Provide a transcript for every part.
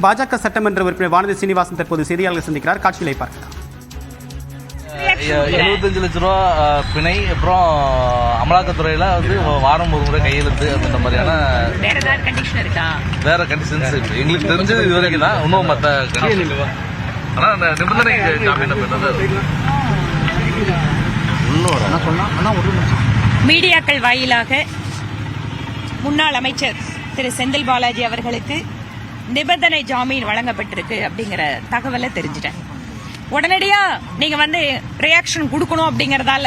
பாஜக சட்டமன்ற உறுப்பினர் வானதி சீனிவாசன் தற்போது செய்தியாளர்கள் சந்திக்கிறார். காட்சிகளை பார்க்கலாம். 75 லட்சம் ரூபா பிணை, அப்புறம் அமலாக்கத்துறையில வந்து வாரம் ஒரு முறை கையெழுத்து அப்படின்ற மாதிரியான வேற கண்டிஷன்ஸ் எங்களுக்கு தெரிஞ்சது இது வரைக்கும் தான். இன்னும் மற்ற ஆனா நிபந்தனை ஜாமீன் மீடியாக்கள் வாயிலாக முன்னாள் அமைச்சர் திரு செந்தில் பாலாஜி அவர்களுக்கு நிபந்தனை ஜாமீன் வழங்கப்பட்டிருக்கு அப்படிங்கிற தகவலை தெரிஞ்சுட்டேன். உடனடியா நீங்க ரியாக்ஷன் கொடுக்கணும் அப்படிங்கறதால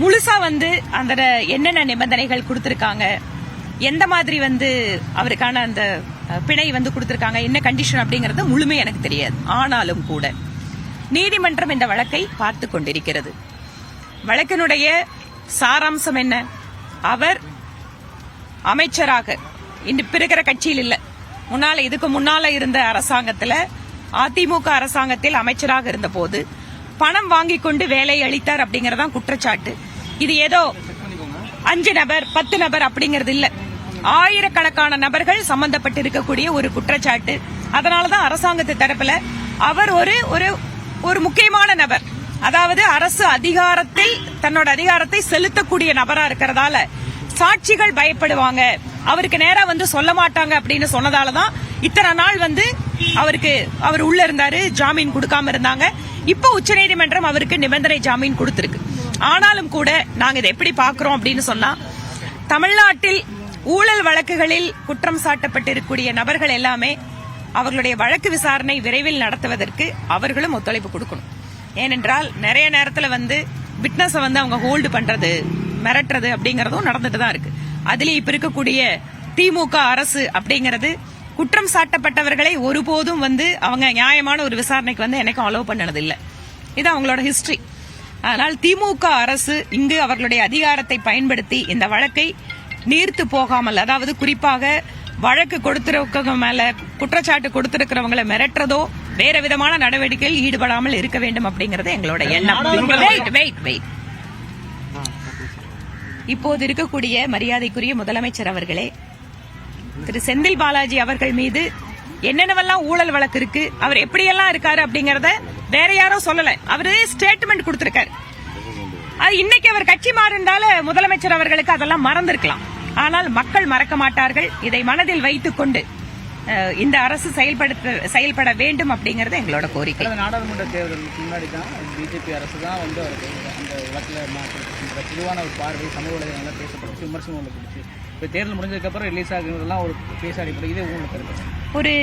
முழுசா அந்த என்னென்ன நிபந்தனைகள் கொடுத்திருக்காங்க, எந்த மாதிரி அவருக்கான அந்த பிணை கொடுத்திருக்காங்க, என்ன கண்டிஷன் அப்படிங்கறது முழுமை எனக்கு தெரியாது. ஆனாலும் கூட நீதிமன்றம் இந்த வழக்கை பார்த்து கொண்டிருக்கிறது. வழக்கினுடைய சாராம்சம் என்ன? அவர் அமைச்சராக இப்ப இருக்கிற கட்சியில் இல்ல, இதுக்கு முன்னால இருந்த அரசாங்கத்தில், அதிமுக அரசாங்கத்தில் அமைச்சராக இருந்த போது பணம் வாங்கிக் கொண்டு வேலை அளித்தார் அப்படிங்கறதான் குற்றச்சாட்டு. இது ஏதோ 5 நபர் 10 நபர் அப்படிங்கறது இல்ல, ஆயிரக்கணக்கான நபர்கள் சம்பந்தப்பட்டிருக்கக்கூடிய ஒரு குற்றச்சாட்டு. அதனாலதான் அரசாங்கத்து தரப்புல அவர் ஒரு முக்கியமான நபர், அதாவது அரசு அதிகாரத்தில் தன்னோட அதிகாரத்தை செலுத்தக்கூடிய நபரா இருக்கிறதால சாட்சிகள் பயப்படுவாங்க, அவருக்கு நேரா சொல்ல மாட்டாங்க அப்படின்னு சொன்னதாலதான் இத்தனை நாள் அவர் உள்ள இருந்தாரு, ஜாமீன் கொடுக்காம இருந்தாங்க. இப்ப உச்சநீதிமன்றம் அவருக்கு நிபந்தனை ஜாமீன் கொடுத்திருக்கு. ஆனாலும் கூட நாங்க இதை எப்படி பாக்குறோம் அப்படின்னு சொன்னா, தமிழ்நாட்டில் ஊழல் வழக்குகளில் குற்றம் சாட்டப்பட்டிருக்கக்கூடிய நபர்கள் எல்லாமே அவர்களுடைய வழக்கு விசாரணை விரைவில் நடத்துவதற்கு அவர்களும் ஒத்துழைப்பு கொடுக்கணும். ஏனென்றால் நிறைய நேரத்தில் விட்னஸ் அவங்க ஹோல்டு பண்றது, மிரட்டுறது அப்படிங்கறதும் நடந்துட்டு தான் இருக்கு. அதுல இப்ப இருக்கக்கூடிய திமுக அரசு அப்படிங்கறது குற்றம் சாட்டப்பட்டவர்களை ஒருபோதும் அவங்க நியாயமான ஒரு விசாரணைக்கு என்னைக்கும் அலோவ் பண்ணது இல்ல. இது அவங்களோட ஹிஸ்டரி. அதனால் திமுக அரசு இங்கு அவர்களுடைய அதிகாரத்தை பயன்படுத்தி இந்த வழக்கை நீர்த்து போகாமல், அதாவது குறிப்பாக வழக்கு கொடுத்திருக்கவங்க மேல குற்றச்சாட்டு கொடுத்திருக்கிறவங்களை மிரட்டுறதோ வேற விதமான நடவடிக்கையில் ஈடுபடாமல் இருக்க வேண்டும் அப்படிங்கறது எங்களோட எண்ணம். இப்போது இருக்கக்கூடிய மரியாதைக்குரிய முதலமைச்சர் அவர்களே, திரு செந்தில் பாலாஜி அவர்கள் மீது என்னென்னவெல்லாம் ஊழல் வழக்கு இருக்கு, அவர் எப்படியெல்லாம் இருக்காரு அப்படிங்கறத வேற யாரும் சொல்லல, அவரு ஸ்டேட்மெண்ட் கொடுத்திருக்காரு. அது இன்னைக்கு அவர் கட்சி மாறினால முதலமைச்சர் அவர்களுக்கு அதெல்லாம் மறந்திருக்கலாம். ஆனால் மக்கள் மறக்க மாட்டார்கள். இதை மனதில் வைத்துக் கொண்டு இந்த அரசு செயல்பட வேண்டும் அப்படிங்கறது எங்களோட கோரிக்கை. நாடாளுமன்ற தேர்தலுக்கு முன்னாடி தான் பிஜேபி அரசு தான் அந்த வழக்கில் பொதுவான ஒரு பார்வை சமூக வலைதளங்கள்லாம் பேசப்படுச்சு, விமர்சனம் கொடுத்து. இப்போ தேர்தல் முடிஞ்சதுக்கு அப்புறம் ரிலீஸ் ஆகுறதெல்லாம் ஒரு பேச அடிப்படை. இதே உங்களுக்கு ஒரு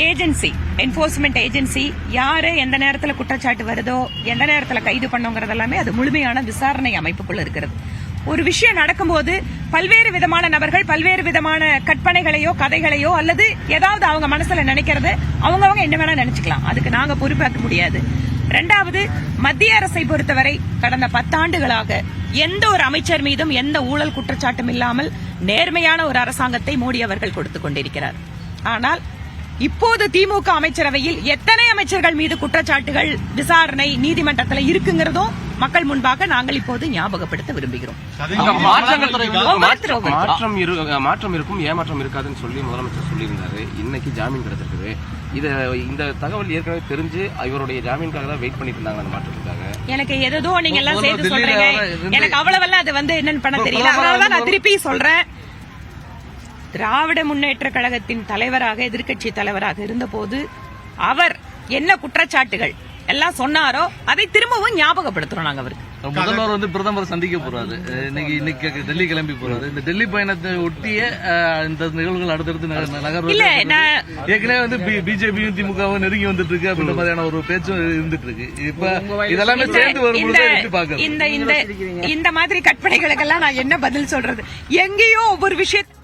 ஏஜென்சி, என்போர்ஸ்மெண்ட் ஏஜென்சி யாரு எந்த நேரத்தில் குற்றச்சாட்டு வருதோ, எந்த நேரத்தில் கைது பண்ணுங்கிறது எல்லாமே அது முழுமையான விசாரணை அமைப்புக்குள்ள இருக்கிறது. ஒரு விஷயம் நடக்கும்போது பல்வேறு விதமான நபர்கள் பல்வேறு விதமான கற்பனைகளையோ கதைகளையோ அல்லது ஏதாவது அவங்க மனசுல நினைக்கிறது அவங்கவங்க என்ன வேணா நினைச்சுக்கலாம். அதுக்கு நாங்க பொறுப்பாக்க முடியாது. இரண்டாவது, மத்திய அரசை பொறுத்தவரை கடந்த 10 ஆண்டுகளாக எந்த ஒரு அமைச்சர் மீதும் எந்த ஊழல் குற்றச்சாட்டும் இல்லாமல் நேர்மையான ஒரு அரசாங்கத்தை மோடி அவர்கள் கொடுத்துக் கொண்டிருக்கிறார். ஆனால் இப்போது திமுக அமைச்சரவையில் எத்தனை அமைச்சர்கள் மீது குற்றச்சாட்டுகள் விசாரணை நீதிமன்றத்தில் இருக்குங்கிறதும் மக்கள் முன்பாக நாங்கள் இப்போது ஞாபகப்படுத்த விரும்புகிறோம். மாற்றம் இருக்கும், ஏமாற்றம் இருக்காதுன்னு சொல்லி முதலமைச்சர் சொல்லியிருந்தாரு. இன்னைக்கு ஜாமீன் கிடைச்சிருக்குது. இந்த தகவல் ஏற்கனவே தெரிஞ்சு இவருடைய ஜாமீனுக்காக தான் வெயிட் பண்ணிட்டு இருந்தாங்க. அந்த மாற்றத்துக்காக எனக்கு ஏதோ நீங்க எல்லாம் சேர்த்து சொல்றீங்க, எனக்கு அவ்வளவெல்லாம் அது என்னன்னு பண்ண தெரியல. அதனாலதான் நான் திருப்பி சொல்றேன், திராவிட முன்னேற்ற கழகத்தின் தலைவராக எதிர்க்கட்சி தலைவராக இருந்தபோது அவர் என்ன குற்றச்சாட்டுகள் எல்லாம் சொன்னாரோ அதை திரும்பவும் ஞாபகப்படுத்துறோம் நாங்க. அவருக்கு முதல்வர் பிரதமர் சந்திக்க போறாரு, இன்னைக்கு டெல்லி கிளம்பி போறாரு. இந்த டெல்லி பயணத்தை ஒட்டிய இந்த நிகழ்வுகள் அடுத்தடுத்து நகர்வு ஏற்கனவே பிஜேபியும் திமுகவும் நெருங்கி வந்துட்டு இருக்கு அப்படின்ற மாதிரியான ஒரு பேச்சும் இருந்துட்டு இருக்கு. இப்ப இதெல்லாமே சேர்ந்து வரும்போது இந்த மாதிரி கற்பனைகளுக்கெல்லாம் நான் என்ன பதில் சொல்றது? எங்கேயோ ஒவ்வொரு விஷயத்தை